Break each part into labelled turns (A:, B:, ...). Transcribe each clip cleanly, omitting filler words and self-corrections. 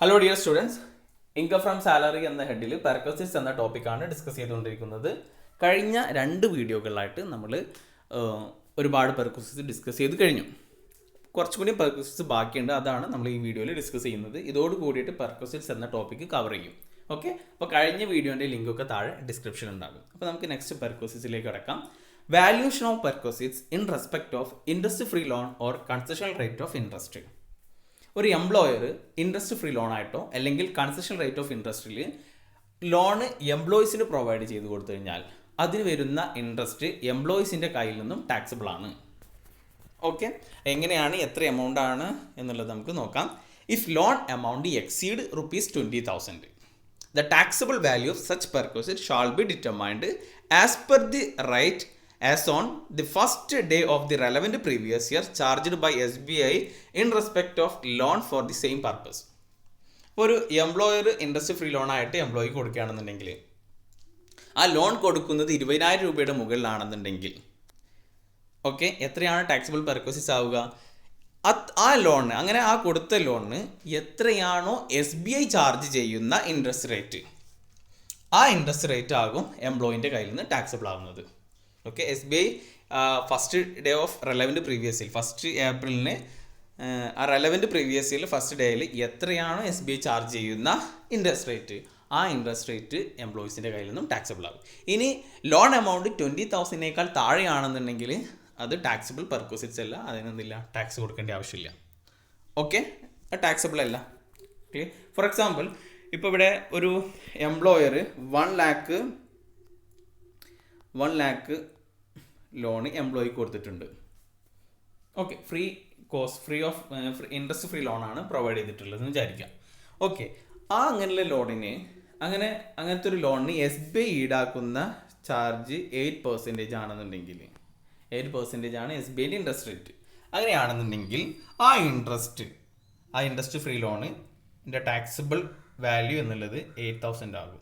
A: Hello dear students, income from salary എന്ന ഹെഡിൽ പെർക്കോസിസ് എന്ന ടോപ്പിക്കാണ് ഡിസ്കസ് ചെയ്തുകൊണ്ടിരിക്കുന്നത്. കഴിഞ്ഞ 2 വീഡിയോകളിലായിട്ട് നമ്മൾ ഒരുപാട് പെർക്കോസിസ് ഡിസ്കസ് ചെയ്ത് കഴിഞ്ഞു. കുറച്ചുകൂടി പെർക്കോസിസ് ബാക്കിയുണ്ട്, അതാണ് നമ്മൾ ഈ വീഡിയോയിൽ ഡിസ്കസ് ചെയ്യുന്നത്. ഇതോട് കൂടിയിട്ട് പെർക്കോസിസ് എന്ന ടോപ്പിക്ക് കവർ ചെയ്യും. ഓക്കെ, അപ്പോൾ കഴിഞ്ഞ വീഡിയോൻ്റെ ലിങ്കൊക്കെ താഴെ ഡിസ്ക്രിപ്ഷൻ ഉണ്ടാകും. അപ്പോൾ നമുക്ക് നെക്സ്റ്റ് പെർക്കോസിസിലേക്ക് കിടക്കാം. Valuation of perquisites in respect of interest free loan or concession rate of interest. ഒരു എംപ്ലോയർ ഇൻട്രസ്റ്റ് ഫ്രീ ലോൺ ആയിട്ടോ അല്ലെങ്കിൽ കൺസെഷൻ റേറ്റ് ഓഫ് ഇൻട്രസ്റ്റിൽ ലോണ് എംപ്ലോയീസിന് പ്രൊവൈഡ് ചെയ്ത് കൊടുത്തു കഴിഞ്ഞാൽ അതിന് വരുന്ന ഇൻട്രസ്റ്റ് എംപ്ലോയീസിൻ്റെ കയ്യിൽ നിന്നും ടാക്സിബിൾ ആണ്. ഓക്കെ, എങ്ങനെയാണ്, എത്ര എമൗണ്ട് ആണ് എന്നുള്ളത് നമുക്ക് നോക്കാം. If loan amount exceed ₹20,000, the taxable value of such perquisite shall be determined as per the rate as on the first day of the relevant previous year charged by SBI in respect of loan for the same purpose. ഒരു employer interest free loan ആയിട്ട് എംപ്ലോയിക്ക് കൊടുക്കുകയാണെന്നുണ്ടെങ്കിൽ ആ loan കൊടുക്കുന്നത് 20,000 രൂപയുടെ മുകളിലാണെന്നുണ്ടെങ്കിൽ okay, എത്രയാണ് taxable പെർക്വസിസ് ആവുക? ആ ലോണിന്, അങ്ങനെ ആ കൊടുത്ത ലോണിന് എത്രയാണോ SBI ചാർജ് ചെയ്യുന്ന ഇൻട്രസ്റ്റ് റേറ്റ്, ആ ഇൻട്രസ്റ്റ് റേറ്റ് ആകും എംപ്ലോയിൻ്റെ കയ്യിൽ നിന്ന് ടാക്സിബിൾ ആവുന്നത്. Okay, SBI first day of relevant previous year, first ഏപ്രിലിന് ആ റെലവൻറ്റ് പ്രീവിയസ് ഇയറിൽ ഫസ്റ്റ് ഡേയിൽ എത്രയാണോ SBI ചാർജ് ചെയ്യുന്ന ഇൻട്രസ്റ്റ് റേറ്റ്, ആ ഇൻട്രസ്റ്റ് റേറ്റ് എംപ്ലോയീസിൻ്റെ കയ്യിൽ നിന്നും ടാക്സിബിൾ ആകും. ഇനി ലോൺ എമൗണ്ട് 20,000-നേക്കാൾ താഴെയാണെന്നുണ്ടെങ്കിൽ അത് ടാക്സിബിൾ പെർക്വസിറ്റ്സ് അല്ല, അതിനെന്തില്ല, ടാക്സ് കൊടുക്കേണ്ട ആവശ്യമില്ല. ഓക്കെ, ടാക്സിബിൾ അല്ല. ഓക്കെ, ഫോർ എക്സാമ്പിൾ ഇപ്പോൾ ഇവിടെ ഒരു എംപ്ലോയർ 1 ലാക്ക് ലോൺ എംപ്ലോയിക്ക് കൊടുത്തിട്ടുണ്ട്. Okay, free of interest free ലോണാണ് പ്രൊവൈഡ് ചെയ്തിട്ടുള്ളത് എന്ന് വിചാരിക്കാം. ഓക്കെ, അങ്ങനെയുള്ള ലോണിന് അങ്ങനത്തെ ഒരു ലോണിന് SBI ഈടാക്കുന്ന ചാർജ് 8% ആണെന്നുണ്ടെങ്കിൽ, 8% ആണ് SBIൻ്റെ ഇൻട്രസ്റ്റ് റേറ്റ്. അങ്ങനെയാണെന്നുണ്ടെങ്കിൽ ആ ഇൻട്രസ്റ്റ് ഫ്രീ ലോണിൻ്റെ ടാക്സിബിൾ വാല്യൂ എന്നുള്ളത് 8,000 ആകും.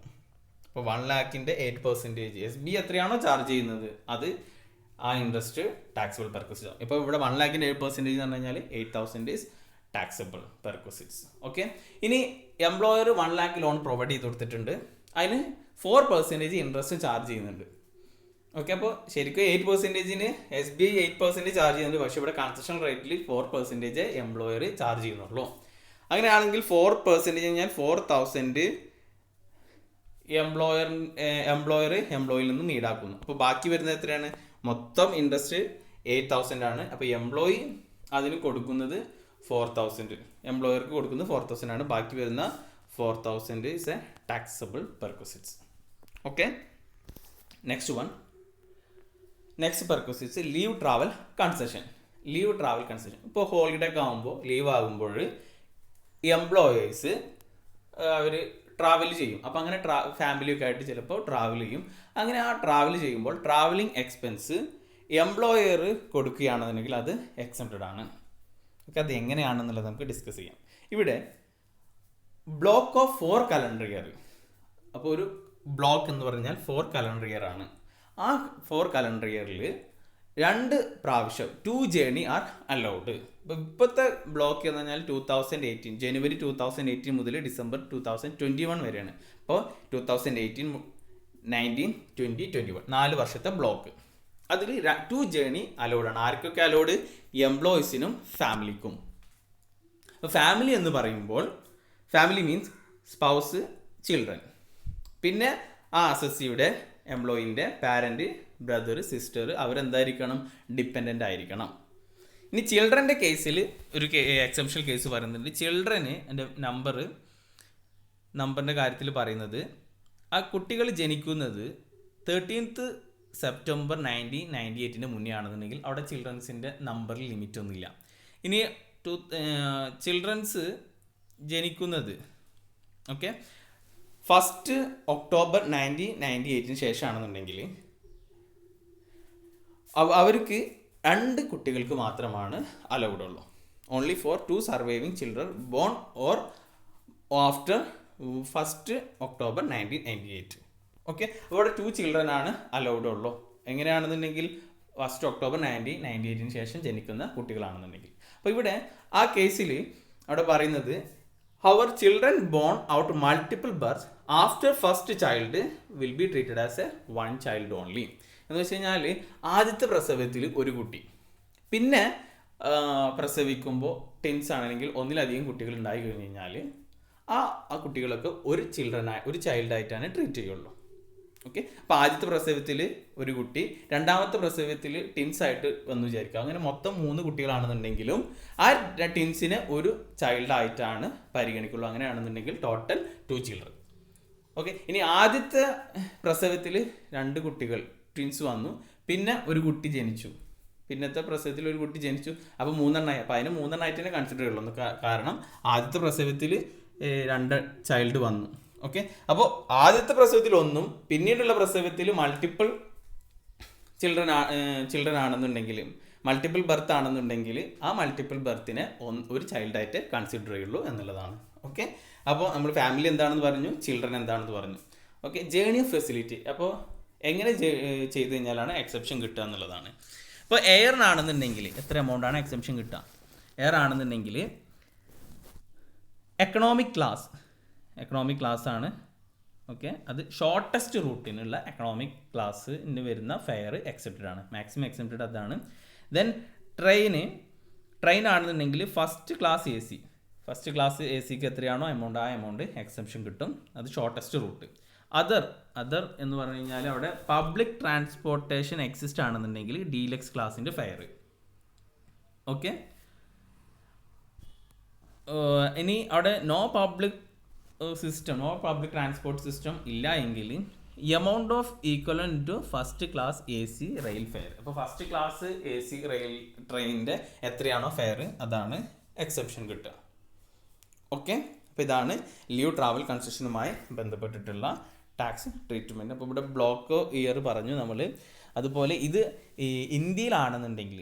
A: അപ്പോൾ 1 ലാക്കിൻ്റെ 8% SBI എത്രയാണോ ചാർജ് ചെയ്യുന്നത് അത് ആ ഇൻട്രസ്റ്റ് ടാക്സിബിൾ പെർക്വസിറ്റ്സ് ആവും. ഇപ്പോൾ ഇവിടെ 1 ലാക്കിൻ്റെ 8% എന്ന് പറഞ്ഞു കഴിഞ്ഞാൽ 8,000 ഈസ് ടാക്സിബിൾ പെർക്വസിറ്റ്സ്. ഓക്കെ, ഇനി എംപ്ലോയർ 1 ലാക്ക് ലോൺ പ്രൊവൈഡ് ചെയ്ത് കൊടുത്തിട്ടുണ്ട്, അതിന് 4% ഇൻട്രസ്റ്റ് ചാർജ് ചെയ്യുന്നുണ്ട്. ഓക്കെ, അപ്പോൾ ശരിക്കും 8%-ന് SBI 8% ചാർജ് ചെയ്യുന്നുണ്ട്, പക്ഷേ ഇവിടെ കൺസെഷൻ റേറ്റിൽ 4% എംപ്ലോയർ ചാർജ് ചെയ്യുന്നുള്ളൂ. അങ്ങനെയാണെങ്കിൽ 4% കഴിഞ്ഞാൽ 4,000 എംപ്ലോയറിൽ നിന്നും ഈടാക്കുന്നു. അപ്പോൾ ബാക്കി വരുന്നത് എത്രയാണ്? മൊത്തം ഇൻട്രസ്റ്റ് 8,000 ആണ്. അപ്പോൾ എംപ്ലോയി അതിന് കൊടുക്കുന്നത് 4,000, എംപ്ലോയർക്ക് കൊടുക്കുന്നത് 4,000 ആണ്. ബാക്കി വരുന്ന 4,000 is a taxable perquisites. Okay, next perquisites leave travel concession. ഇപ്പോൾ ഹോളിഡേ ഒക്കെ ആകുമ്പോൾ, ലീവ് ആകുമ്പോൾ എംപ്ലോയേഴ്സ് അവർ ട്രാവൽ ചെയ്യും. അപ്പോൾ അങ്ങനെ ഫാമിലിയൊക്കെ ആയിട്ട് ചിലപ്പോൾ ട്രാവൽ ചെയ്യും. അങ്ങനെ ആ ട്രാവൽ ചെയ്യുമ്പോൾ ട്രാവലിംഗ് എക്സ്പെൻസ് എംപ്ലോയർ കൊടുക്കുകയാണെന്നുണ്ടെങ്കിൽ അത് എക്സംപ്റ്റഡ് ആണ്. ഓക്കെ, അത് എങ്ങനെയാണെന്നുള്ളത് നമുക്ക് ഡിസ്കസ് ചെയ്യാം. ഇവിടെ ബ്ലോക്ക് ഓഫ് 4 കലണ്ടർ ഇയർ. അപ്പോൾ ഒരു ബ്ലോക്ക് എന്ന് പറഞ്ഞാൽ 4 കലണ്ടർ ഇയർ ആണ്. ആ 4 കലണ്ടർ ഇയറിൽ 2 പ്രാവശ്യം 2 ജേർണി ആർ അലൗഡ്. ഇപ്പോൾ ഇപ്പോഴത്തെ ബ്ലോക്ക് എന്ന് പറഞ്ഞാൽ 2018 ജനുവരി 2018 മുതൽ ഡിസംബർ 2021 വരെയാണ്. അപ്പോൾ 2018, 19, 20, 21 4 വർഷത്തെ ബ്ലോക്ക്. അതിൽ 2 ജേർണി അലൗഡാണ്. ആർക്കൊക്കെ അലൗഡ്? എംപ്ലോയീസിനും ഫാമിലിക്കും. അപ്പോൾ ഫാമിലി എന്ന് പറയുമ്പോൾ ഫാമിലി മീൻസ് സ്പൗസ്, ചിൽഡ്രൻ, പിന്നെ ആ അസസ്സിയുടെ എംപ്ലോയിൻ്റെ പാരൻറ്റ്, ബ്രദർ, സിസ്റ്റർ, അവരെന്തായിരിക്കണം? ഡിപ്പെൻഡൻ്റ് ആയിരിക്കണം. ഇനി ചിൽഡ്രൻ്റെ കേസിൽ ഒരു എക്സെപ്ഷണൽ കേസ് പറയുന്നുണ്ട്. ചിൽഡ്രന് എൻ്റെ നമ്പറിൻ്റെ കാര്യത്തിൽ പറയുന്നത് ആ കുട്ടികൾ ജനിക്കുന്നത് 13th സെപ്റ്റംബർ 1998 മുന്നേ ആണെന്നുണ്ടെങ്കിൽ അവിടെ ചിൽഡ്രൻസിൻ്റെ നമ്പറിൽ ലിമിറ്റ് ഒന്നുമില്ല. ഇനി ചിൽഡ്രൻസ് ജനിക്കുന്നത് ഓക്കെ 1 ഒക്ടോബർ 1998 ശേഷമാണെന്നുണ്ടെങ്കിൽ അവർക്ക് 2 കുട്ടികൾക്ക് മാത്രമാണ് അലൗഡ് ഉള്ളൂ. Only for 2 surviving children born or after 1 October 1998. Okay, അവിടെ 2 ചിൽഡ്രൻ ആണ് അലൗഡ് ഉള്ളൂ. എങ്ങനെയാണെന്നുണ്ടെങ്കിൽ 1 ഒക്ടോബർ 1998 ശേഷം ജനിക്കുന്ന കുട്ടികളാണെന്നുണ്ടെങ്കിൽ. അപ്പോൾ ഇവിടെ ആ കേസിൽ അവിടെ പറയുന്നത് Our children born out multiple births after first child will be treated as a one child only. എന്ന് വെച്ച് കഴിഞ്ഞാൽ ആദ്യത്തെ പ്രസവത്തിൽ ഒരു കുട്ടി, പിന്നെ പ്രസവിക്കുമ്പോൾ ടെൻസ് ആണെങ്കിൽ ഒന്നിലധികം കുട്ടികൾ ഉണ്ടായി കഴിഞ്ഞ് കഴിഞ്ഞാൽ ആ കുട്ടികളൊക്കെ ഒരു ചൈൽഡായിട്ടാണ് ട്രീറ്റ് ചെയ്യുള്ളൂ. ഓക്കെ, അപ്പോൾ ആദ്യത്തെ പ്രസവത്തിൽ ഒരു കുട്ടി, രണ്ടാമത്തെ പ്രസവത്തിൽ ടിൻസ് ആയിട്ട് വന്നു വിചാരിക്കുക. അങ്ങനെ മൊത്തം 3 കുട്ടികളാണെന്നുണ്ടെങ്കിലും ആ ടിൻസിനെ ഒരു ചൈൽഡായിട്ടാണ് പരിഗണിക്കുള്ളൂ. അങ്ങനെയാണെന്നുണ്ടെങ്കിൽ ടോട്ടൽ 2 ചിൽഡ്രൻ. ഓക്കെ, ഇനി ആദ്യത്തെ പ്രസവത്തിൽ 2 കുട്ടികൾ ട്വിൻസ് വന്നു, പിന്നെ ഒരു കുട്ടി ജനിച്ചു, പിന്നത്തെ പ്രസവത്തിൽ ഒരു കുട്ടി ജനിച്ചു, അപ്പോൾ 3 അപ്പോൾ അതിന് 3 തന്നെ കൺസിഡർ ചെയ്യുള്ളൂ. കാരണം ആദ്യത്തെ പ്രസവത്തിൽ 2 ചൈൽഡ് വന്നു. ഓക്കെ, അപ്പോൾ ആദ്യത്തെ പ്രസവത്തിൽ 1, പിന്നീടുള്ള പ്രസവത്തിൽ മൾട്ടിപ്പിൾ ചിൽഡ്രൻ ആണെന്നുണ്ടെങ്കിൽ, മൾട്ടിപ്പിൾ ബർത്ത് ആണെന്നുണ്ടെങ്കിൽ ആ മൾട്ടിപ്പിൾ ബർത്തിനെ ഒരു ചൈൽഡായിട്ട് കൺസിഡർ ചെയ്യുള്ളൂ എന്നുള്ളതാണ്. ഓക്കെ, അപ്പോൾ നമ്മൾ ഫാമിലി എന്താണെന്ന് പറഞ്ഞു, ചിൽഡ്രൻ എന്താണെന്ന് പറഞ്ഞു. Okay, journey of facility. അപ്പോൾ എങ്ങനെ ചെയ്ത് കഴിഞ്ഞാലാണ് എക്സെപ്ഷൻ കിട്ടുക എന്നുള്ളതാണ്. ഇപ്പോൾ എയറിനാണെന്നുണ്ടെങ്കിൽ എത്ര എമൗണ്ടാണ് എക്സെപ്ഷൻ കിട്ടുക? എയർ ആണെന്നുണ്ടെങ്കിൽ എക്കണോമിക് ക്ലാസ് ആണ്. ഓക്കെ, അത് ഷോർട്ടസ്റ്റ് റൂട്ടിനുള്ള എക്കണോമിക് ക്ലാസ്സിന് വരുന്ന ഫെയർ എക്സെപ്റ്റഡ് ആണ്, മാക്സിമം എക്സെപ്റ്റഡ് അതാണ്. ദെൻ ട്രെയിൻ ആണെന്നുണ്ടെങ്കിൽ ഫസ്റ്റ് ക്ലാസ് എ സിക്ക് എത്രയാണോ എമൗണ്ട്, ആ എമൗണ്ട് എക്സെപ്ഷൻ കിട്ടും, അത് ഷോർട്ടസ്റ്റ് റൂട്ട്. അതർ എന്ന് പറഞ്ഞു കഴിഞ്ഞാൽ അവിടെ പബ്ലിക് ട്രാൻസ്പോർട്ടേഷൻ എക്സിസ്റ്റ് ആണെന്നുണ്ടെങ്കിൽ ഡീലക്സ് ക്ലാസിൻ്റെ ഫെയർ. ഓക്കെ, ഇനി അവിടെ നോ പബ്ലിക് ട്രാൻസ്പോർട്ട് സിസ്റ്റം ഇല്ല എങ്കിൽ amount of equivalent to first class A C rail fare. അപ്പോൾ first class A C rail ട്രെയിനിൻ്റെ എത്രയാണോ ഫെയർ അതാണ് എക്സെപ്ഷൻ കിട്ടുക. ഓക്കെ, അപ്പോൾ ഇതാണ് ലീവ് ട്രാവൽ കൺസെഷനുമായി ബന്ധപ്പെട്ടിട്ടുള്ള ടാക്സ് ട്രീറ്റ്മെൻറ്റ്. അപ്പോൾ ഇവിടെ ബ്ലോക്ക് ഇയർ പറഞ്ഞു നമ്മൾ. അതുപോലെ ഇത് ഈ ഇന്ത്യയിലാണെന്നുണ്ടെങ്കിൽ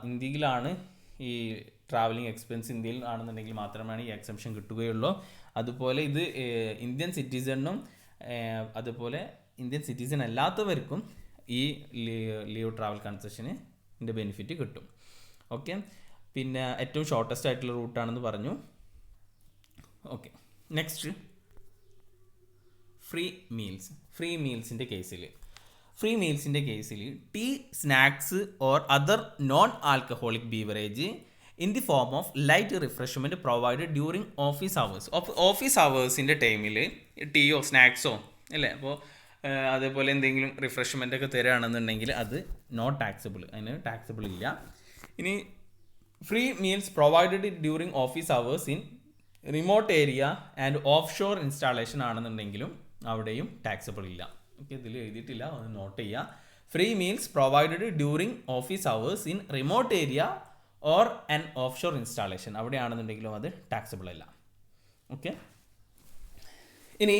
A: ഇന്ത്യയിലാണ് ഈ ട്രാവലിംഗ് എക്സ്പെൻസ് ഇന്ത്യയിൽ ആണെന്നുണ്ടെങ്കിൽ മാത്രമാണ് ഈ എക്സെപ്ഷൻ കിട്ടുകയുള്ളൂ. അതുപോലെ ഇത് ഇന്ത്യൻ സിറ്റിസണും അതുപോലെ ഇന്ത്യൻ സിറ്റിസൺ അല്ലാത്തവർക്കും ഈ ലീവ് ട്രാവൽ കൺസെഷൻ്റെ ബെനിഫിറ്റ് കിട്ടും. ഓക്കെ, പിന്നെ ഏറ്റവും ഷോർട്ടസ്റ്റ് ആയിട്ടുള്ള റൂട്ടാണെന്ന് പറഞ്ഞു. ഓക്കെ, നെക്സ്റ്റ് ഫ്രീ മീൽസിൻ്റെ കേസിൽ tea, snacks or other non alcoholic beverage in the form of light refreshment provide during office അവേഴ്സിൻ്റെ ടൈമിൽ ടീയോ സ്നാക്സോ അല്ലേ, അപ്പോൾ അതേപോലെ എന്തെങ്കിലും റിഫ്രഷ്മെൻ്റ് ഒക്കെ തരികയാണെന്നുണ്ടെങ്കിൽ അത് നോട്ട് ടാക്സബിൾ, അതിന് ടാക്സബിൾ ഇല്ല. ഇനി free meals provided during office hours in remote area and of shore installation ആണെന്നുണ്ടെങ്കിലും അവിടെയും ടാക്സബിൾ ഇല്ല. ഓക്കെ, ഇതിൽ എഴുതിയിട്ടില്ല, ഒന്ന് നോട്ട് ചെയ്യുക. Free meals provided during office hours in remote area or an off shore installation അവിടെയാണെന്നുണ്ടെങ്കിലും അത് ടാക്സബിൾ അല്ല. ഓക്കെ, ഇനി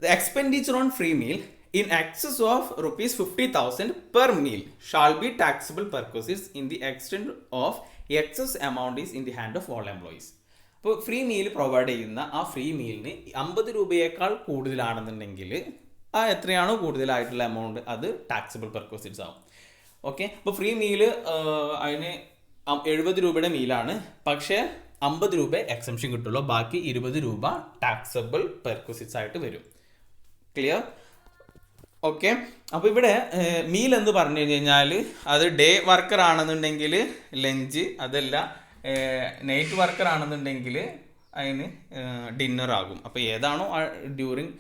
A: the expenditure on free meal in excess of ₹50,000 per meal shall be taxable perquisites in the extent of excess amount is in the hand of all employees. അപ്പോൾ free meal provide ചെയ്യുന്ന ആ free മീലിന് 50 രൂപയേക്കാൾ കൂടുതലാണെന്നുണ്ടെങ്കിൽ ആ എത്രയാണോ കൂടുതലായിട്ടുള്ള amount അത് taxable പെർക്വസിറ്റ്സ് ആവും. Okay, അപ്പോൾ free meal അതിന് 70 രൂപയുടെ മീലാണ്, പക്ഷേ 50 രൂപ എക്സംഷൻ കിട്ടുള്ളൂ, ബാക്കി 20 രൂപ ടാക്സബിൾ പെർക്വസിറ്റ്സ് ആയിട്ട് വരും. ക്ലിയർ? ഓക്കെ, അപ്പോൾ ഇവിടെ മീൽ എന്ന് പറഞ്ഞു കഴിഞ്ഞാൽ അത് ഡേ വർക്കർ ആണെന്നുണ്ടെങ്കിൽ ലഞ്ച്, അതല്ല നൈറ്റ് വർക്കർ ആണെന്നുണ്ടെങ്കിൽ അതിന് ഡിന്നർ ആകും. അപ്പോൾ ഏതാണോ ഡ്യൂറിങ്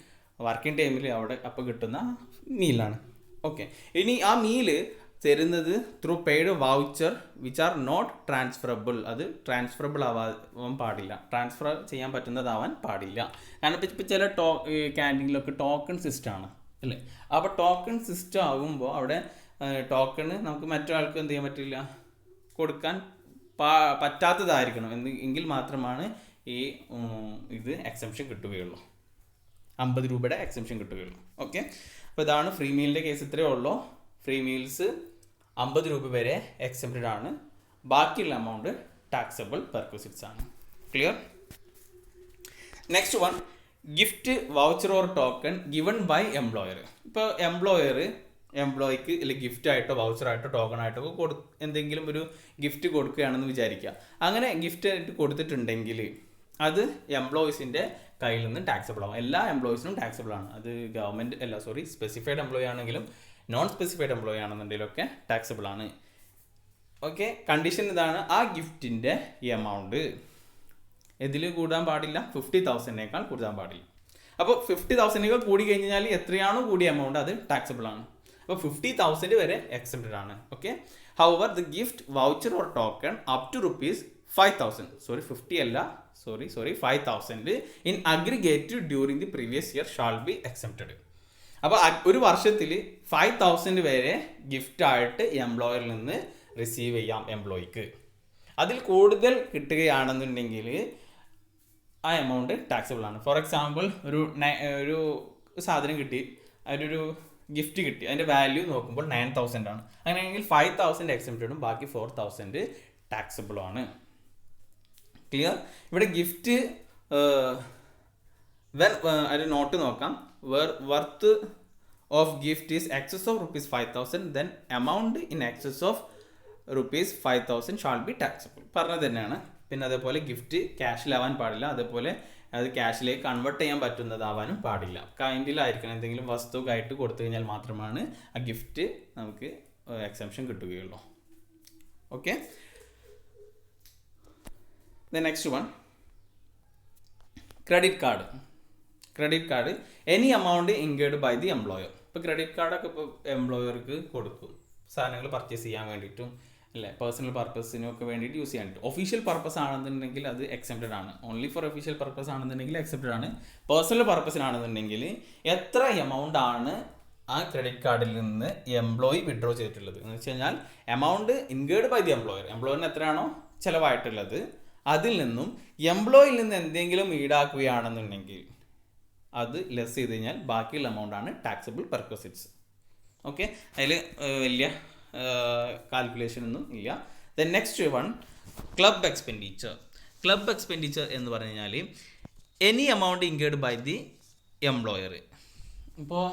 A: വർക്കിംഗ് ടൈമിൽ അവിടെ അപ്പോൾ കിട്ടുന്ന മീലാണ്. ഓക്കെ, ഇനി ആ മീല് തരുന്നത് through paid voucher which are not transferable. അത് ട്രാൻസ്ഫറബിൾ ആവാൻ പാടില്ല, ട്രാൻസ്ഫർ ചെയ്യാൻ പറ്റുന്നതാവാൻ പാടില്ല. കാരണം ഇപ്പോൾ ചില ക്യാൻറ്റീനിലൊക്കെ ടോക്കൺ സിസ്റ്റമാണ് അല്ലേ. അപ്പോൾ ടോക്കൺ സിസ്റ്റം ആകുമ്പോൾ അവിടെ ടോക്കണ് നമുക്ക് മറ്റൊരാൾക്ക് എന്ത് ചെയ്യാൻ പറ്റില്ല, കൊടുക്കാൻ പറ്റാത്തതായിരിക്കണം എങ്കിൽ മാത്രമാണ് ഈ ഇത് എക്സംഷൻ കിട്ടുകയുള്ളൂ, 50 രൂപയുടെ എക്സംഷൻ കിട്ടുകയുള്ളൂ. ഓക്കെ, അപ്പോൾ ഇതാണ് ഫ്രീ മീലിൻ്റെ കേസ്. ഇത്രയേ ഉള്ളൂ. ഫ്രീ മീൽസ് 50 രൂപ വരെ എക്സംപ്റ്റഡ് ആണ്, ബാക്കിയുള്ള എമൗണ്ട് ടാക്സബിൾ പെർക്വസിറ്റ്സ് ആണ്. Clear? Next one, gift voucher or token given by employer. ഇപ്പോൾ എംപ്ലോയിക്ക് അല്ലെങ്കിൽ ഗിഫ്റ്റ് ആയിട്ടോ വൗച്ചറായിട്ടോ ടോക്കൺ ആയിട്ടോ എന്തെങ്കിലും ഒരു ഗിഫ്റ്റ് കൊടുക്കുകയാണെന്ന് വിചാരിക്കുക. അങ്ങനെ ഗിഫ്റ്റ് ആയിട്ട് കൊടുത്തിട്ടുണ്ടെങ്കിൽ അത് എംപ്ലോയീസിൻ്റെ കയ്യിൽ നിന്ന് ടാക്സബിൾ ആവും. എല്ലാ എംപ്ലോയീസിനും ടാക്സബിൾ ആണ്. അത് ഗവൺമെൻറ് സ്പെസിഫൈഡ് എംപ്ലോയി ആണെങ്കിലും നോൺ സ്പെസിഫൈഡ് എംപ്ലോയി ആണെന്നുണ്ടെങ്കിലൊക്കെ ടാക്സബിൾ ആണ്. ഓക്കെ, കണ്ടീഷൻ ഇതാണ്. ആ ഗിഫ്റ്റിൻ്റെ എമൗണ്ട് ഇതിൽ കൂടാൻ പാടില്ല, 50,000 കൂടാൻ പാടില്ല. അപ്പോൾ 50,000 കൂടി കഴിഞ്ഞാൽ എത്രയാണോ കൂടിയ എമൗണ്ട് അത് ടാക്സബിൾ ആണ്. അപ്പോൾ 50,000 വരെ എക്സെപ്റ്റഡ് ആണ്. Okay, however the gift voucher or token up to ₹5,000 5,000 in aggregate during the previous year shall be exempted. അപ്പോൾ ഒരു വർഷത്തിൽ 5,000 വരെ ഗിഫ്റ്റായിട്ട് എംപ്ലോയറിൽ നിന്ന് റിസീവ് ചെയ്യാം എംപ്ലോയിക്ക്. അതിൽ കൂടുതൽ കിട്ടുകയാണെന്നുണ്ടെങ്കിൽ ആ എമൗണ്ട് ടാക്സബിൾ ആണ്. ഫോർ എക്സാമ്പിൾ ഒരു സാധനം കിട്ടി, അതിലൊരു ഗിഫ്റ്റ് കിട്ടി, അതിൻ്റെ വാല്യൂ നോക്കുമ്പോൾ 9,000 ആണ്. അങ്ങനെയാണെങ്കിൽ 5,000 എക്സെപ്റ്റഡും ബാക്കി 4,000 ടാക്സബിളും ആണ്. ക്ലിയർ? ഇവിടെ ഗിഫ്റ്റ് ഒരു നോട്ട് നോക്കാം. Worth of gift is excess of ₹5,000 then amount in excess of ₹5,000 shall be taxable. പറഞ്ഞത് തന്നെയാണ്. പിന്നെ അതേപോലെ ഗിഫ്റ്റ് ക്യാഷിലാവാൻ പാടില്ല, അതേപോലെ അത് ക്യാഷിലേക്ക് കൺവേർട്ട് ചെയ്യാൻ പറ്റുന്നതാവാനും പാടില്ല. കൈൻഡിലായിരിക്കണം, എന്തെങ്കിലും വസ്തുവായിട്ട് കൊടുത്തു കഴിഞ്ഞാൽ മാത്രമാണ് ആ ഗിഫ്റ്റ് നമുക്ക് എക്സംഷൻ കിട്ടുകയുള്ളൂ. Okay, the next one, credit card any amount incurred by the employer. ഇപ്പോൾ ക്രെഡിറ്റ് കാർഡൊക്കെ ഇപ്പോൾ എംപ്ലോയർക്ക് കൊടുക്കും സാധനങ്ങൾ പർച്ചേസ് ചെയ്യാൻ വേണ്ടിയിട്ടും അല്ലേ, പേഴ്സണൽ പർപ്പസിനും ഒക്കെ വേണ്ടിയിട്ട് യൂസ് ചെയ്യാൻ പറ്റും. ഒഫീഷ്യൽ പർപ്പസ് ആണെന്നുണ്ടെങ്കിൽ അത് എക്സെപ്റ്റഡ് ആണ്. ഓൺലി ഫോർ ഒഫീഷ്യൽ പർപ്പസ് ആണെന്നുണ്ടെങ്കിൽ എക്സെപ്റ്റഡ് ആണ്. പേഴ്സണൽ പർപ്പസിനാണെന്നുണ്ടെങ്കിൽ എത്ര എമൗണ്ട് ആണ് ആ ക്രെഡിറ്റ് കാർഡിൽ നിന്ന് എംപ്ലോയി വിഡ്രോ ചെയ്തിട്ടുള്ളത് എന്ന് വെച്ച് കഴിഞ്ഞാൽ എമൗണ്ട് ഇൻകേർഡ് ബൈ ദി എംപ്ലോയറിന് എത്രയാണോ ചിലവായിട്ടുള്ളത് അതിൽ നിന്നും എംപ്ലോയിൽ നിന്ന് എന്തെങ്കിലും ഈടാക്കുകയാണെന്നുണ്ടെങ്കിൽ അത് ലെസ് ചെയ്ത് കഴിഞ്ഞാൽ ബാക്കിയുള്ള എമൗണ്ടാണ് ടാക്സബിൾ പെർക്വസിറ്റ്സ്. ഓക്കെ, അതിൽ വലിയ കാൽക്കുലേഷൻ ഒന്നും ഇല്ല. The next one, club expenditure എന്ന് പറഞ്ഞു കഴിഞ്ഞാൽ any amount incurred by the employer. ഇപ്പോൾ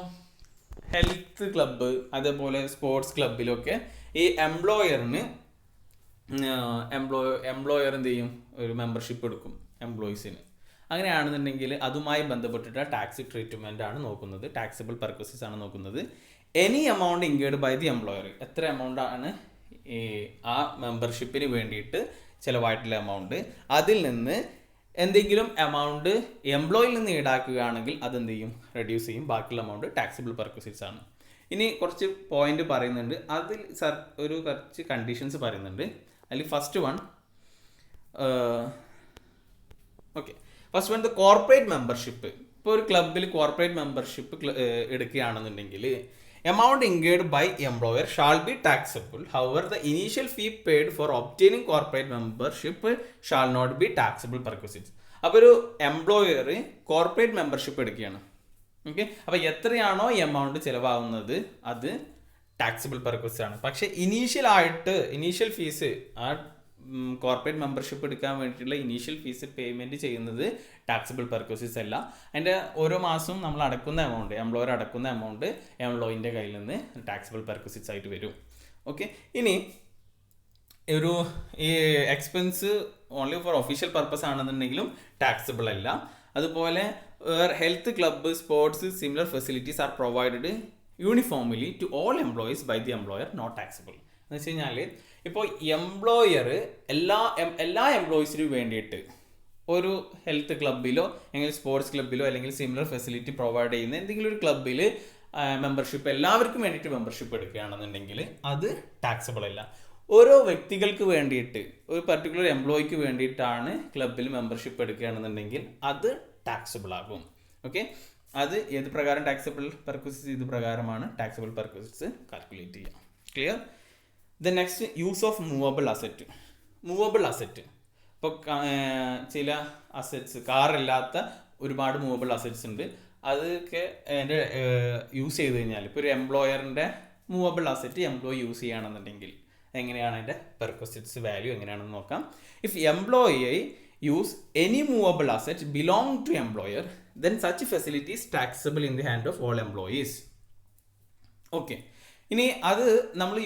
A: ഹെൽത്ത് ക്ലബ്ബ് അതേപോലെ സ്പോർട്സ് ക്ലബിലൊക്കെ ഈ എംപ്ലോയർ എന്ത് ചെയ്യും, ഒരു മെമ്പർഷിപ്പ് എടുക്കും എംപ്ലോയീസിന്. അങ്ങനെയാണെന്നുണ്ടെങ്കിൽ അതുമായി ബന്ധപ്പെട്ടിട്ട് ടാക്സ് ട്രീറ്റ്മെൻ്റ് ആണ് നോക്കുന്നത്, ടാക്സബിൾ പെർക്വസിസ് ആണ് നോക്കുന്നത്. Any amount incurred by the employer, എത്ര എമൗണ്ട് ആണ് ഈ ആ മെമ്പർഷിപ്പിന് വേണ്ടിയിട്ട് ചിലവായിട്ടുള്ള എമൗണ്ട്, അതിൽ നിന്ന് എന്തെങ്കിലും എമൗണ്ട് എംപ്ലോയിൽ നിന്ന് ഈടാക്കുകയാണെങ്കിൽ അതെന്ത് ചെയ്യും, റെഡ്യൂസ് ചെയ്യും. ബാക്കിയുള്ള എമൗണ്ട് ടാക്സബിൾ പെർക്വസിറ്റ്സ് ആണ്. ഇനി കുറച്ച് പോയിന്റ് പറയുന്നുണ്ട്, അതിൽ കുറച്ച് കണ്ടീഷൻസ് പറയുന്നുണ്ട്. അതിൽ first one the corporate membership. ഇപ്പോൾ ഒരു ക്ലബിൽ കോർപ്പറേറ്റ് മെമ്പർഷിപ്പ് എടുക്കുകയാണെന്നുണ്ടെങ്കിൽ amount incurred by employer shall be taxable. However, the initial fee paid for obtaining corporate membership shall not be taxable perquisites. അപ്പോൾ ഒരു എംപ്ലോയർ കോർപ്പറേറ്റ് മെമ്പർഷിപ്പ് എടുക്കുകയാണ്. ഓക്കെ, അപ്പോൾ എത്രയാണോ എമൗണ്ട് ചിലവാകുന്നത് അത് ടാക്സബിൾ പെർക്വസിറ്റ്സ് ആണ്. പക്ഷേ ഇനീഷ്യൽ ഫീസ് ആ കോർപ്പറേറ്റ് മെമ്പർഷിപ്പ് എടുക്കാൻ വേണ്ടിയിട്ടുള്ള ഇനീഷ്യൽ ഫീസ് പേയ്മെൻറ്റ് ചെയ്യുന്നത് ടാക്സബിൾ പെർക്വസിറ്റ്സ് അല്ല. അതിൻ്റെ ഓരോ മാസവും നമ്മൾ അടക്കുന്ന എമൗണ്ട്, എംപ്ലോയർ അടക്കുന്ന എമൗണ്ട് എംപ്ലോയിൻ്റെ കയ്യിൽ നിന്ന് ടാക്സബിൾ പെർക്വസിറ്റ്സ് ആയിട്ട് വരും. ഓക്കെ, ഇനി ഈ expense only for official purpose ആണെന്നുണ്ടെങ്കിലും ടാക്സബിൾ അല്ല. അതുപോലെ health club, sports, similar facilities are provided uniformly to all employees by the employer, not taxable. എന്ന് വെച്ച് കഴിഞ്ഞാൽ ഇപ്പോൾ എംപ്ലോയർ എല്ലാ എംപ്ലോയീസിനും വേണ്ടിയിട്ട് ഒരു ഹെൽത്ത് ക്ലബ്ബിലോ അല്ലെങ്കിൽ സ്പോർട്സ് ക്ലബ്ബിലോ അല്ലെങ്കിൽ സിമിലർ ഫെസിലിറ്റി പ്രൊവൈഡ് ചെയ്യുന്ന എന്തെങ്കിലും ഒരു ക്ലബ്ബിൽ മെമ്പർഷിപ്പ് എല്ലാവർക്കും വേണ്ടിയിട്ട് മെമ്പർഷിപ്പ് എടുക്കുകയാണെന്നുണ്ടെങ്കിൽ അത് ടാക്സബിൾ അല്ല. ഓരോ വ്യക്തികൾക്ക് വേണ്ടിയിട്ട് ഒരു പർട്ടിക്കുലർ എംപ്ലോയിക്ക് വേണ്ടിയിട്ടാണ് ക്ലബ്ബിൽ മെമ്പർഷിപ്പ് എടുക്കുകയാണെന്നുണ്ടെങ്കിൽ അത് ടാക്സബിൾ ആകും. ഓക്കെ, അത് ഏത് പ്രകാരം ടാക്സബിൾ പെർക്വസിറ്റ്സ്, ഇത് പ്രകാരമാണ് ടാക്സബിൾ പെർക്വസിറ്റ്സ് കാൽക്കുലേറ്റ് ചെയ്യുക. Clear? The next, use of movable asset. ഇപ്പോൾ ചില അസറ്റ്സ്, കാറില്ലാത്ത ഒരുപാട് മൂവബിൾ അസറ്റ്സ് ഉണ്ട്. അതൊക്കെ അതിൻ്റെ യൂസ് ചെയ്ത് കഴിഞ്ഞാൽ ഇപ്പോൾ ഒരു എംപ്ലോയറിൻ്റെ മൂവബിൾ അസറ്റ് എംപ്ലോയി യൂസ് ചെയ്യുകയാണെന്നുണ്ടെങ്കിൽ എങ്ങനെയാണ് അതിൻ്റെ പെർക്വസിറ്റ്സ് വാല്യൂ എങ്ങനെയാണെന്ന് നോക്കാം. If employee use any movable asset belong to employer then such facilities taxable in the hand of all employees. Okay, ഇനി അത് നമ്മൾ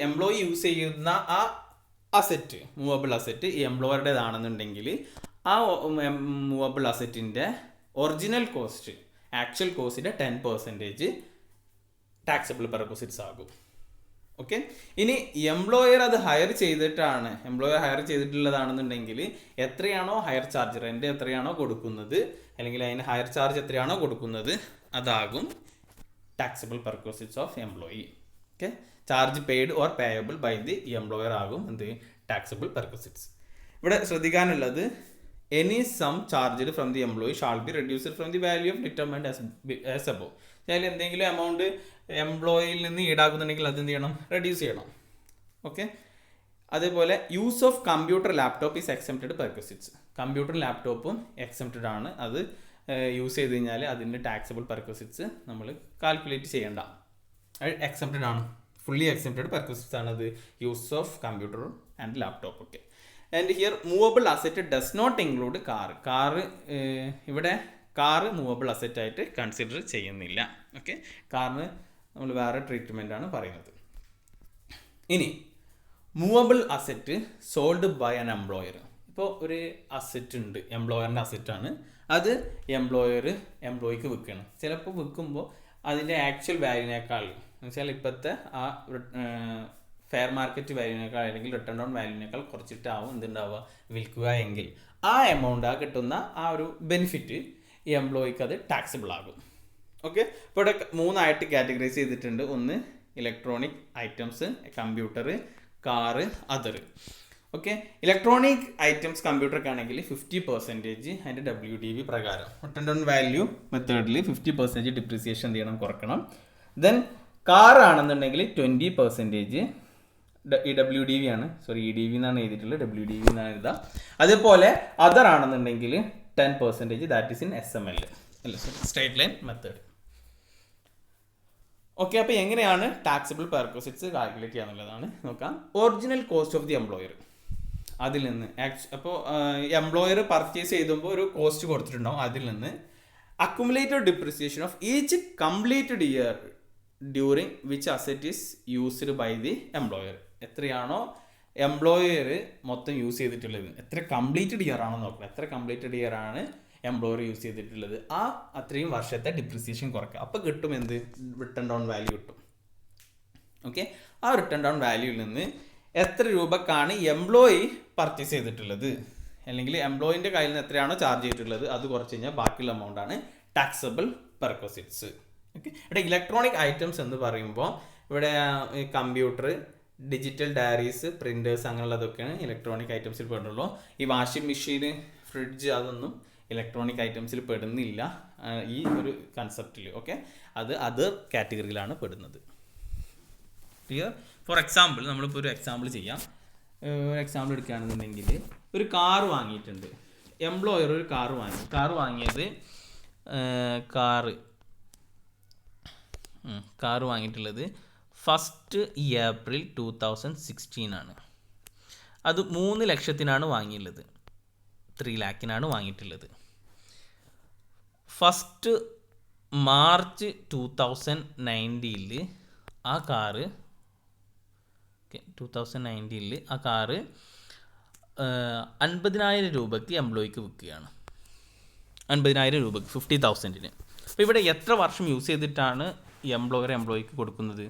A: എംപ്ലോയി യൂസ് ചെയ്യുന്ന ആ അസറ്റ്, മൂവബിൾ അസറ്റ് ഈ എംപ്ലോയറുടേതാണെന്നുണ്ടെങ്കിൽ ആ മൂവബിൾ അസറ്റിൻ്റെ ഒറിജിനൽ കോസ്റ്റ് ആക്ച്വൽ കോസ്റ്റിൻ്റെ 10% ടാക്സബിൾ പെർക്വിസിറ്റ്സ് ആകും. ഓക്കെ, ഇനി എംപ്ലോയർ അത് ഹയർ ചെയ്തിട്ടുള്ളതാണെന്നുണ്ടെങ്കിൽ എത്രയാണോ ഹയർ ചാർജ്, റെൻ്റ് എത്രയാണോ കൊടുക്കുന്നത് അല്ലെങ്കിൽ അതിന് ഹയർ ചാർജ് എത്രയാണോ കൊടുക്കുന്നത് അതാകും taxable perquisites of employee. Okay, charge paid or payable by the employer ആകും എന്ത് ടാക്സബിൾ പെർക്വിസിറ്റ്സ്. ഇവിടെ ശ്രദ്ധിക്കാനുള്ളത് any sum charged from the employee shall be reduced from the value of determined as above. അതായത് എന്തെങ്കിലും amount എംപ്ലോയിയിൽ നിന്ന് ഈടാക്കുന്നുണ്ടെങ്കിൽ അത് എന്ത് ചെയ്യണം, റെഡ്യൂസ് ചെയ്യണം. ഓക്കെ, അതേപോലെ use of computer laptop is exempted perquisites. Computer ലാപ്ടോപ്പും എക്സംപ്റ്റഡ് ആണ്. അത് യൂസ് ചെയ്ത് കഴിഞ്ഞാൽ അതിൻ്റെ ടാക്സബിൾ പെർക്വിസിറ്റ്സ് നമ്മൾ കാൽക്കുലേറ്റ് ചെയ്യേണ്ട, എക്സംപ്റ്റഡ് ആണ്, ഫുള്ളി എക്സംപ്റ്റഡ് പെർക്വിസിറ്റ്സ് ആണ് അത്, use of computer and laptop. Okay, and here movable asset does not include ഇവിടെ കാറ് മൂവബിൾ അസറ്റായിട്ട് കൺസിഡർ ചെയ്യുന്നില്ല. ഓക്കെ, കാറിന് നമ്മൾ വേറെ ട്രീറ്റ്മെൻ്റ് ആണ് പറയുന്നത്. ഇനി movable asset sold by an employer. ഇപ്പോൾ ഒരു അസറ്റ് ഉണ്ട്, എംപ്ലോയറിൻ്റെ അസറ്റാണ്, അത് എംപ്ലോയിക്ക് വിൽക്കണം. ചിലപ്പോൾ വിൽക്കുമ്പോൾ അതിൻ്റെ ആക്ച്വൽ വാല്യൂവിനേക്കാൾ എന്ന് വെച്ചാൽ ഇപ്പോഴത്തെ ആ ഫെയർ മാർക്കറ്റ് വാല്യൂവിനേക്കാൾ അല്ലെങ്കിൽ റിട്ടേൺ ഓൺ വാല്യൂവിനേക്കാൾ കുറച്ചിട്ടാവും എന്തുണ്ടാവുക വിൽക്കുക എങ്കിൽ ആ എമൗണ്ട് കിട്ടുന്ന ആ ഒരു ബെനിഫിറ്റ് ഈ എംപ്ലോയിക്ക് അത് ടാക്സിബിൾ ആകും. ഓക്കെ, ഇപ്പോൾ ഇവിടെ 3 കാറ്റഗറൈസ് ചെയ്തിട്ടുണ്ട്. ഒന്ന് electronic items, computer, car, other. Okay, electronic items കമ്പ്യൂട്ടറൊക്കെ ആണെങ്കിൽ 50% അതിൻ്റെ WDV പ്രകാരം റിട്ടേൺ ഓൺ വാല്യൂ മെത്തേഡിൽ 50% ഡിപ്രിസിയേഷൻ എന്ത് ചെയ്യണം, കുറക്കണം. ദെൻ കാർ ആണെന്നുണ്ടെങ്കിൽ 20% WDV ആണ്, EDV എന്നാണ് എഴുതിയിട്ടുള്ളത്, WDV എന്നാണ് എഴുതുക. അതേപോലെ അതർ ആണെന്നുണ്ടെങ്കിൽ 10% ദാറ്റ് ഈസ് ഇൻ SML അല്ല സ്ട്രേറ്റ് ലൈൻ മെത്തേഡ്. ഓക്കെ, അപ്പോൾ എങ്ങനെയാണ് ടാക്സബിൾ പെർക്വിസിറ്റ്സ് കാൽക്കുലേറ്റ് ചെയ്യാന്നുള്ളതാണ് നോക്കാം. Original cost of the employer, അതിൽ നിന്ന് അപ്പോൾ എംപ്ലോയർ പർച്ചേസ് ചെയ്യുമ്പോൾ ഒരു കോസ്റ്റ് കൊടുത്തിട്ടുണ്ടാവും, അതിൽ നിന്ന് accumulated depreciation of each completed year during which asset is used by the employer. എത്രയാണോ എംപ്ലോയർ മൊത്തം യൂസ് ചെയ്തിട്ടുള്ളത്, എത്ര കംപ്ലീറ്റഡ് ഇയർ ആണോ നോക്കണം, എത്ര കംപ്ലീറ്റഡ് ഇയർ ആണ് എംപ്ലോയർ യൂസ് ചെയ്തിട്ടുള്ളത്, അത്രയും വർഷത്തെ ഡിപ്രിസിയേഷൻ കുറയ്ക്കുക. അപ്പോൾ കിട്ടും എന്ത്, റിട്ടേൺ ഡൗൺ വാല്യൂ കിട്ടും. ഓക്കെ, ആ റിട്ടേൺ ഡൗൺ വാല്യൂവിൽ നിന്ന് എത്ര രൂപക്കാണ് എംപ്ലോയി പർച്ചേസ് ചെയ്തിട്ടുള്ളത് അല്ലെങ്കിൽ എംപ്ലോയിൻ്റെ കയ്യിൽ നിന്ന് എത്രയാണോ ചാർജ് ചെയ്തിട്ടുള്ളത് അത് കുറച്ച് കഴിഞ്ഞാൽ ബാക്കിയുള്ള എമൗണ്ടാണ് ടാക്സബിൾ പെർക്വിസിറ്റ്സ്. ഓക്കെ, ഇവിടെ ഇലക്ട്രോണിക് ഐറ്റംസ് എന്ന് പറയുമ്പോൾ ഇവിടെ കമ്പ്യൂട്ടർ, ഡിജിറ്റൽ ഡയറീസ്, പ്രിൻറ്റേഴ്സ് അങ്ങനെയുള്ളതൊക്കെയാണ് ഇലക്ട്രോണിക് ഐറ്റംസിൽ പെടുള്ളൂ. ഈ വാഷിംഗ് മെഷീൻ, ഫ്രിഡ്ജ് അതൊന്നും ഇലക്ട്രോണിക് ഐറ്റംസിൽ പെടുന്നില്ല ഈ ഒരു കൺസെപ്റ്റിൽ. ഓക്കെ, അത് അതർ കാറ്റഗറിയിലാണ് പെടുന്നത്. ക്ലിയർ? ഫോർ എക്സാമ്പിൾ നമ്മളിപ്പോൾ ഒരു എക്സാമ്പിൾ ചെയ്യാം. ഒരു എക്സാമ്പിൾ എടുക്കുകയാണെന്നുണ്ടെങ്കിൽ ഒരു കാർ വാങ്ങിയിട്ടുണ്ട്, എംപ്ലോയർ ഒരു കാർ വാങ്ങിയത് കാറ് വാങ്ങിയിട്ടുള്ളത് 1 ഏപ്രിൽ 2016 ആണ്. അത് 3 ലക്ഷത്തിനാണ് വാങ്ങിയുള്ളത്, 3 lakhനാണ് വാങ്ങിയിട്ടുള്ളത്. 1 മാർച്ച് 2019 ആ കാറ് 50,000 രൂപയ്ക്ക് എംപ്ലോയിക്ക് വിൽക്കുകയാണ്. 50,000 രൂപയ്ക്ക് 50,000-ന്. അപ്പോൾ ഇവിടെ എത്ര വർഷം യൂസ് ചെയ്തിട്ടാണ് എംപ്ലോയിക്ക് കൊടുക്കുന്നത്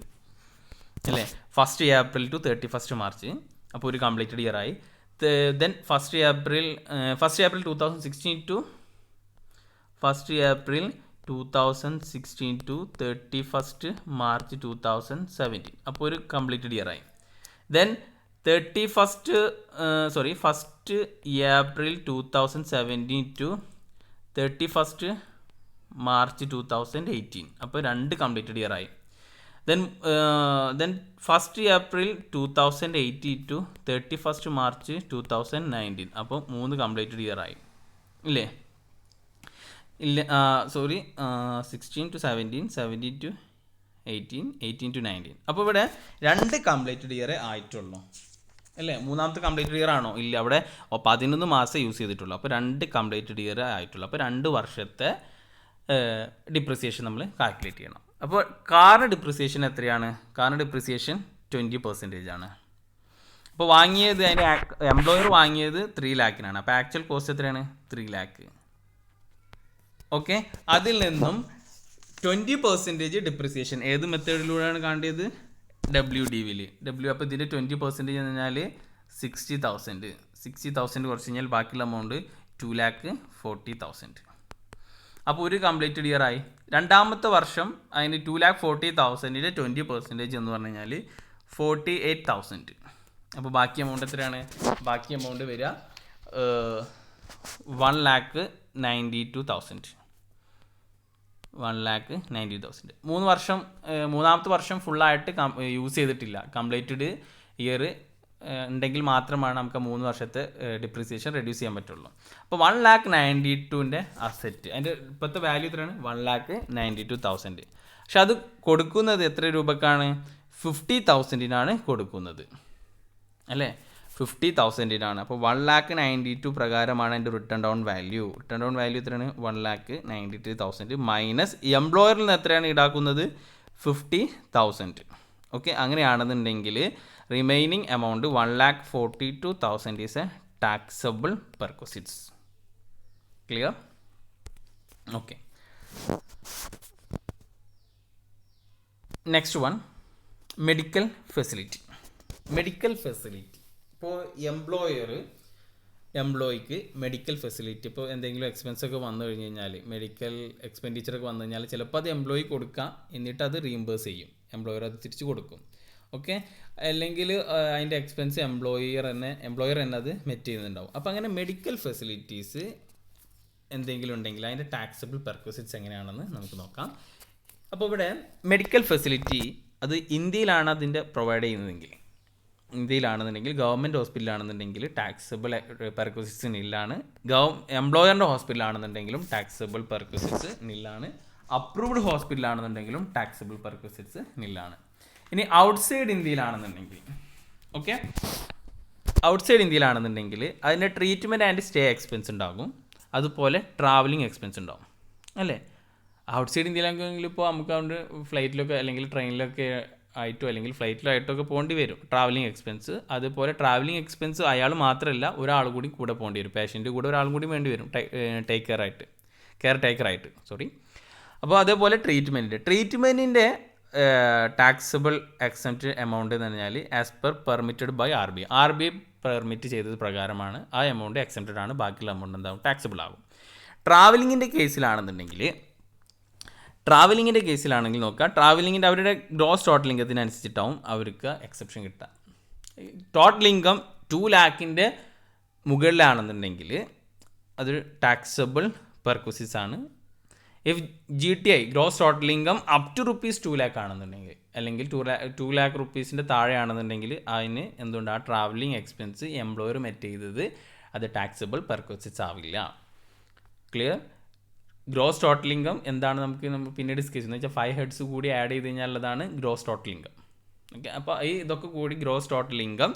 A: അല്ലേ? 1 ഏപ്രിൽ ടു 31 മാർച്ച്, അപ്പോൾ ഒരു കംപ്ലീറ്റഡ് ഇയർ ആയി. ദെൻ 1 ഏപ്രിൽ 2016 ടു 31 മാർച്ച് 2017, അപ്പോൾ ഒരു കംപ്ലീറ്റഡ് ഇയർ ആയി. ദെൻ 1 ഏപ്രിൽ 2017 ടു 31 മാർച്ച് 2018, അപ്പോൾ 2 കംപ്ലീറ്റഡ് ഇയർ ആയി. ദെൻ 1 ഏപ്രിൽ 2018 ടു 31 മാർച്ച് 2019, അപ്പോൾ 3 കംപ്ലീറ്റഡ് ഇയർ ആയി ഇല്ലേ? 16 ടു 17, 17 ടു 18, 18 ടു 19, അപ്പോൾ ഇവിടെ 2 കംപ്ലീറ്റഡ് ഇയർ ആയിട്ടുള്ളൂ അല്ലേ? മൂന്നാമത്തെ കംപ്ലീറ്റഡ് ഇയർ ആണോ? ഇല്ല, അവിടെ 11 മാസം യൂസ് ചെയ്തിട്ടുള്ളൂ. അപ്പോൾ 2 കംപ്ലീറ്റഡ് ഇയർ ആയിട്ടുള്ളൂ. അപ്പോൾ 2 വർഷത്തെ ഡിപ്രിസിയേഷൻ നമ്മൾ കാൽക്കുലേറ്റ് ചെയ്യണം. അപ്പോൾ കാറിൻ്റെ ഡിപ്രിസിയേഷൻ എത്രയാണ്? കാറിൻ്റെ ഡിപ്രിസിയേഷൻ 20% ആണ്. അപ്പോൾ വാങ്ങിയത് അതിൻ്റെ എംപ്ലോയർ വാങ്ങിയത് 3 ലാഖിനാണ്. അപ്പോൾ ആക്ച്വൽ കോസ്റ്റ് എത്രയാണ്? 3 ലാഖ്. ഓക്കെ, അതിൽ നിന്നും 20% ഡിപ്രിസിയേഷൻ ഏത് മെത്തേഡിലൂടെയാണ് കാണേണ്ടത്? WDVയിൽ. അപ്പോൾ ഇതിൻ്റെ 20% എന്ന് പറഞ്ഞാൽ 60,000 കുറച്ച് കഴിഞ്ഞാൽ ബാക്കിയുള്ള എമൗണ്ട് 2,40,000. അപ്പോൾ ഒരു കംപ്ലീറ്റഡ് ഇയർ ആയി. രണ്ടാമത്തെ വർഷം അതിന് 2,40,000ൻ്റെ 20% എന്ന് പറഞ്ഞു കഴിഞ്ഞാൽ 48,000. അപ്പോൾ ബാക്കി എമൗണ്ട് എത്രയാണ്? ബാക്കി എമൗണ്ട് വരിക 1,92,000. 1,92,000. 3 വർഷം, മൂന്നാമത്തെ വർഷം ഫുള്ളായിട്ട് യൂസ് ചെയ്തിട്ടില്ല. കംപ്ലീറ്റഡ് ഇയർ ഉണ്ടെങ്കിൽ മാത്രമാണ് നമുക്ക് 3 വർഷത്തെ ഡിപ്രിസിയേഷൻ റെഡ്യൂസ് ചെയ്യാൻ പറ്റുള്ളൂ. അപ്പോൾ 1,92,000ൻ്റെ അസെറ്റ്, അതിൻ്റെ ഇപ്പോഴത്തെ വാല്യൂ എത്രയാണ്? 1,92,000. പക്ഷെ അത് കൊടുക്കുന്നത് എത്ര രൂപക്കാണ്? 50,000-നാണ് കൊടുക്കുന്നത്, അല്ലേ? 50,000-നാണ്. അപ്പോൾ 1,92,000 പ്രകാരമാണ് എൻ്റെ return down value. Return down value എത്രയാണ്? 1,92,000 മൈനസ് എംപ്ലോയറിൽ നിന്ന് എത്രയാണ് ഈടാക്കുന്നത്? 50,000. ഓക്കെ, അങ്ങനെയാണെന്നുണ്ടെങ്കിൽ remaining amount 1,42,000 is a taxable perquisites. Clear? Okay, next one, medical facility. Medical facility ഇപ്പോൾ എംപ്ലോയിക്ക് മെഡിക്കൽ ഫെസിലിറ്റി, ഇപ്പോൾ എന്തെങ്കിലും എക്സ്പെൻസ് ഒക്കെ വന്നു കഴിഞ്ഞ് കഴിഞ്ഞാൽ, മെഡിക്കൽ എക്സ്പെൻഡിച്ചറൊക്കെ വന്നു കഴിഞ്ഞാൽ ചിലപ്പോൾ അത് എംപ്ലോയി കൊടുക്കാം, എന്നിട്ട് അത് റീഇംബേഴ്സ് ചെയ്യും, എംപ്ലോയർ അത് തിരിച്ച് കൊടുക്കും. ഓക്കെ, അല്ലെങ്കിൽ അതിൻ്റെ എക്സ്പെൻസ് എംപ്ലോയർ തന്നെ അത് മെറ്റ് ചെയ്യുന്നുണ്ടാവും. അപ്പോൾ അങ്ങനെ മെഡിക്കൽ ഫെസിലിറ്റീസ് എന്തെങ്കിലും ഉണ്ടെങ്കിൽ അതിൻ്റെ ടാക്സബിൾ പെർക്വിസിറ്റ്സ് എങ്ങനെയാണെന്ന് നമുക്ക് നോക്കാം. അപ്പോൾ ഇവിടെ മെഡിക്കൽ ഫെസിലിറ്റി അത് ഇന്ത്യയിലാണ് അതിൻ്റെ പ്രൊവൈഡ് ചെയ്യുന്നതെങ്കിൽ, ഇന്ത്യയിലാണെന്നുണ്ടെങ്കിൽ ഗവൺമെൻറ് ഹോസ്പിറ്റലാണെന്നുണ്ടെങ്കിൽ ടാക്സബിൾ പെർക്വിസിറ്റ്സ് നില്ലാണ്. എംപ്ലോയറിൻ്റെ ഹോസ്പിറ്റലാണെന്നുണ്ടെങ്കിലും ടാക്സബിൾ പെർക്വിസിറ്റ്സ് നില്ലാണ്. അപ്രൂവ്ഡ് ഹോസ്പിറ്റലാണെന്നുണ്ടെങ്കിലും ടാക്സബിൾ പെർക്വിസിറ്റ്സ് നില്ലാണ്. ഇനി ഔട്ട്സൈഡ് ഇന്ത്യയിലാണെന്നുണ്ടെങ്കിൽ, ഓക്കെ, ഔട്ട്സൈഡ് ഇന്ത്യയിലാണെന്നുണ്ടെങ്കിൽ അതിൻ്റെ ട്രീറ്റ്മെൻറ്റ് ആൻഡ് സ്റ്റേ എക്സ്പെൻസ് ഉണ്ടാകും, അതുപോലെ ട്രാവലിംഗ് എക്സ്പെൻസ് ഉണ്ടാകും, അല്ലേ? ഔട്ട്സൈഡ് ഇന്ത്യയിലാണെങ്കിൽ ഇപ്പോൾ നമുക്ക് അതുകൊണ്ട് ഫ്ലൈറ്റിലൊക്കെ അല്ലെങ്കിൽ ട്രെയിനിലൊക്കെ ആയിട്ടോ അല്ലെങ്കിൽ ഫ്ലൈറ്റിലോ ആയിട്ടോ ഒക്കെ പോകേണ്ടി വരും ട്രാവലിംഗ് എക്സ്പെൻസ്. അതുപോലെ ട്രാവലിംഗ് എക്സ്പെൻസ് അയാൾ മാത്രമല്ല, ഒരാൾ കൂടി കൂടെ പോകേണ്ടി വരും, പേഷ്യൻ്റ് കൂടെ ഒരാളും കൂടി വേണ്ടി വരും, കെയർ ടേക്കറായിട്ട്. അപ്പോൾ അതേപോലെ ട്രീറ്റ്മെൻറ്റിൻ്റെ ടാക്സബിൾ എക്സെപ്റ്റ് എമൗണ്ട് എന്ന് പറഞ്ഞാൽ as per permitted by RBI permit ചെയ്തത് പ്രകാരമാണ് ആ എമൗണ്ട് എക്സെപ്റ്റഡ് ആണ്, ബാക്കിയുള്ള എമൗണ്ട് എന്താകും? ടാക്സബിൾ ആകും. ട്രാവലിങ്ങിൻ്റെ കേസിലാണെങ്കിൽ നോക്കുക, ട്രാവലിങ്ങിൻ്റെ അവരുടെ ഗ്രോസ് ടോട്ടൽ ഇൻകത്തിനനുസരിച്ചിട്ടാവും അവർക്ക് എക്സെപ്ഷൻ കിട്ടുക. ടോട്ടൽ ഇൻകം 2 ലാഖിൻ്റെ മുകളിലാണെന്നുണ്ടെങ്കിൽ അത് ടാക്സബിൾ പെർക്വിസിറ്റ്സ് ആണ്. If GTI gross total income up to ₹2 lakh ആണെന്നുണ്ടെങ്കിൽ, അല്ലെങ്കിൽ 2 ലാഖ് റുപ്പീസിൻ്റെ താഴെയാണെന്നുണ്ടെങ്കിൽ അതിന് എന്തുകൊണ്ട് ആ ട്രാവലിംഗ് എക്സ്പെൻസ് എംപ്ലോയർ മെറ്റ് ചെയ്തത് അത് ടാക്സബിൾ പെർക്വിസിറ്റ്സ് ആവില്ല. ക്ലിയർ? ഗ്രോസ് ടോട്ടൽ ഇൻകം എന്താണ് നമ്മൾ പിന്നെ ഡിസ്കസ് ചെയ്യുന്നത് വെച്ചാൽ 5 ഹെഡ്സ് കൂടി ആഡ് ചെയ്ത് കഴിഞ്ഞാലുള്ളതാണ് ഗ്രോസ് ടോട്ടൽ ഇൻകം. ഓക്കെ, അപ്പോൾ ഇതൊക്കെ കൂടി ഗ്രോസ് ടോട്ടൽ ഇൻകം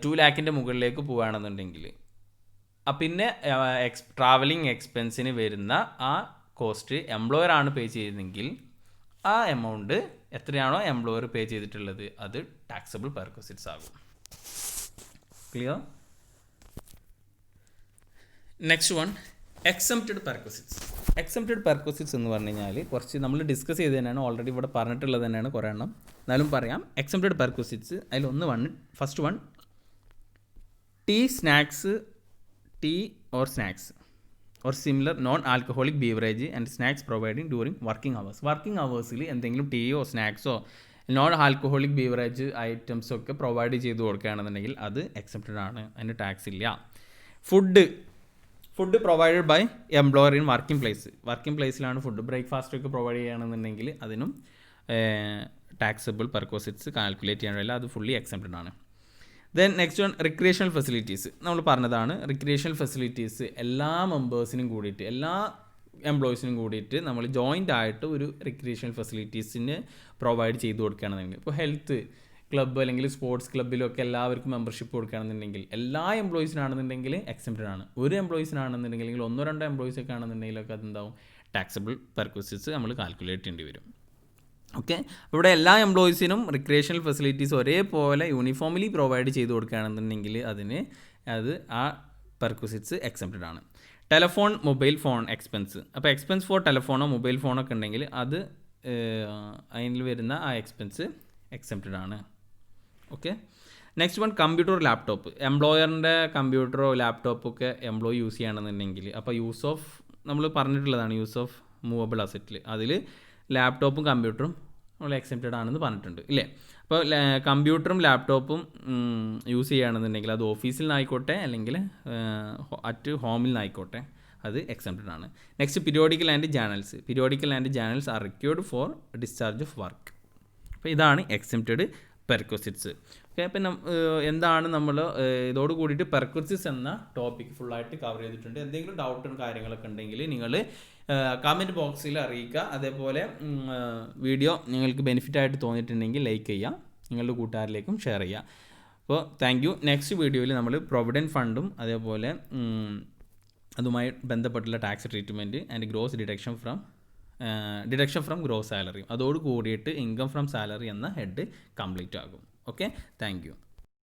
A: 2 ലാഖിൻ്റെ മുകളിലേക്ക് പോവുകയാണെന്നുണ്ടെങ്കിൽ പിന്നെ ട്രാവലിംഗ് എക്സ്പെൻസിന് വരുന്ന ആ കോസ്റ്റ് എംപ്ലോയർ ആണ് പേ ചെയ്യുന്നതെങ്കിൽ ആ എമൗണ്ട് എത്രയാണോ എംപ്ലോയർ പേ ചെയ്തിട്ടുള്ളത് അത് ടാക്സബിൾ പെർക്വിസിറ്റ്സ് ആകും. ക്ലിയർ? നെക്സ്റ്റ് വൺ, എക്സംപ്റ്റഡ് പെർക്വിസിറ്റ്സ് എന്ന് പറഞ്ഞു കഴിഞ്ഞാൽ കുറച്ച് നമ്മൾ ഡിസ്കസ് ചെയ്ത് തന്നെയാണ്, ഓൾറെഡി ഇവിടെ പറഞ്ഞിട്ടുള്ളത് തന്നെയാണ് കുറേ എണ്ണം, എന്നാലും പറയാം. Exempted perquisites first one, tea or snacks or similar non-alcoholic beverage and snacks providing during working hours. Working അവേഴ്സിൽ എന്തെങ്കിലും ടീയോ സ്നാക്സോ non-alcoholic beverage ഐറ്റംസോ ഒക്കെ പ്രൊവൈഡ് ചെയ്ത് കൊടുക്കുകയാണെന്നുണ്ടെങ്കിൽ അത് എക്സെപ്റ്റഡ് ആണ്, അതിന് ടാക്സ് ഇല്ല. Food provided by employer in working പ്ലേസിലാണ് ഫുഡ്, ബ്രേക്ക്ഫാസ്റ്റ് ഒക്കെ പ്രൊവൈഡ് ചെയ്യുകയാണെന്നുണ്ടെങ്കിൽ അതിനും ടാക്സബിൾ പെർക്വിസിറ്റ്സ് കാൽക്കുലേറ്റ് ചെയ്യാനില്ല, അത് ഫുള്ളി എക്സെപ്റ്റഡ് ആണ്. Then next one, recreational facilities. നമ്മൾ പറഞ്ഞതാണ് റിക്രിയേഷണൽ ഫെസിലിറ്റീസ് എല്ലാ മെമ്പേഴ്സിനും കൂടിയിട്ട്, എല്ലാ എംപ്ലോയീസിനും കൂടിയിട്ട് നമ്മൾ ജോയിൻ്റ് ആയിട്ട് ഒരു റിക്രിയേഷണൽ ഫെസിലിറ്റീസിന് പ്രൊവൈഡ് ചെയ്ത് കൊടുക്കുകയാണെന്നുണ്ടെങ്കിൽ, ഇപ്പോൾ ഹെൽത്ത് ക്ലബ്ബ് അല്ലെങ്കിൽ സ്പോർട്സ് ക്ലബ്ബിലൊക്കെ എല്ലാവർക്കും മെമ്പർഷിപ്പ് കൊടുക്കുകയാണെന്നുണ്ടെങ്കിൽ എല്ലാ എംപ്ലോയീസിനാണെന്നുണ്ടെങ്കിൽ എക്സെപ്റ്റഡ് ആണ്. ഒരു എംപ്ലോയീസിനാണെന്നുണ്ടെങ്കിൽ അല്ലെങ്കിൽ 1-2 എംപ്ലോയീസൊക്കെ ആണെന്നുണ്ടെങ്കിലൊക്കെ അതെന്താവും ടാക്സബിൾ പെർക്വിസിറ്റ്സ് നമ്മൾ കാൽക്കുലേറ്റ് ചെയ്യേണ്ടി വരും. ഓക്കെ, ഇവിടെ എല്ലാ എംപ്ലോയീസിനും റിക്രിയേഷണൽ ഫെസിലിറ്റീസ് ഒരേപോലെ യൂണിഫോംലി പ്രൊവൈഡ് ചെയ്ത് കൊടുക്കുകയാണെന്നുണ്ടെങ്കിൽ അത് ആ പെർക്വിസിറ്റ്സ് എക്സംപ്റ്റഡ് ആണ്. ടെലഫോൺ മൊബൈൽ ഫോൺ എക്സ്പെൻസ്, അപ്പോൾ എക്സ്പെൻസ് ഫോർ ടെലഫോണോ മൊബൈൽ ഫോണോ ഒക്കെ ഉണ്ടെങ്കിൽ അത് അതിൽ വരുന്ന ആ എക്സ്പെൻസ് എക്സംപ്റ്റഡ് ആണ്. Okay, next one computer laptop. എംപ്ലോയറിൻ്റെ കമ്പ്യൂട്ടറോ ലാപ്ടോപ്പൊക്കെ എംപ്ലോയി യൂസ് ചെയ്യണമെന്നുണ്ടെങ്കിൽ അപ്പോൾ യൂസ് ഓഫ് നമ്മൾ പറഞ്ഞിട്ടുള്ളതാണ് യൂസ് ഓഫ് മൂവബിൾ അസറ്റിൽ, അതിൽ ലാപ്ടോപ്പും കമ്പ്യൂട്ടറും നമ്മൾ എക്സെപ്റ്റഡ് ആണെന്ന് പറഞ്ഞിട്ടുണ്ട് ഇല്ലേ. അപ്പോൾ കമ്പ്യൂട്ടറും ലാപ്ടോപ്പും യൂസ് ചെയ്യുകയാണെന്നുണ്ടെങ്കിൽ അത് ഓഫീസിൽ നിന്നായിക്കോട്ടെ അല്ലെങ്കിൽ അറ്റ് ഹോമിൽ നിന്നായിക്കോട്ടെ അത് എക്സെപ്റ്റഡ് ആണ്. Next periodical and journals. Periodical and journals are required for discharge of work. അപ്പോൾ ഇതാണ് എക്സെപ്റ്റഡ് പെർക്വിസിറ്റ്സ്. ഓക്കെ, അപ്പം എന്താണ് നമ്മൾ ഇതോട് കൂടിയിട്ട് പെർക്വിസിറ്റ്സ് എന്ന ടോപ്പിക് ഫുള്ളായിട്ട് കവർ ചെയ്തിട്ടുണ്ട്. എന്തെങ്കിലും ഡൗട്ടും കാര്യങ്ങളൊക്കെ ഉണ്ടെങ്കിൽ നിങ്ങൾ കമൻറ്റ് ബോക്സിൽ അറിയിക്കുക. അതേപോലെ വീഡിയോ നിങ്ങൾക്ക് ബെനിഫിറ്റായിട്ട് തോന്നിയിട്ടുണ്ടെങ്കിൽ ലൈക്ക് ചെയ്യുക, നിങ്ങളുടെ കൂട്ടുകാരിലേക്കും ഷെയർ ചെയ്യുക. അപ്പോൾ താങ്ക് യു. നെക്സ്റ്റ് വീഡിയോയിൽ നമ്മൾ പ്രൊവിഡൻറ്റ് ഫണ്ടും അതേപോലെ അതുമായി ബന്ധപ്പെട്ടുള്ള tax treatment and gross deduction from gross salary, അതോട് കൂടിയിട്ട് ഇൻകം ഫ്രം സാലറി എന്ന ഹെഡ് കംപ്ലീറ്റ് ആകും. Okay, thank you.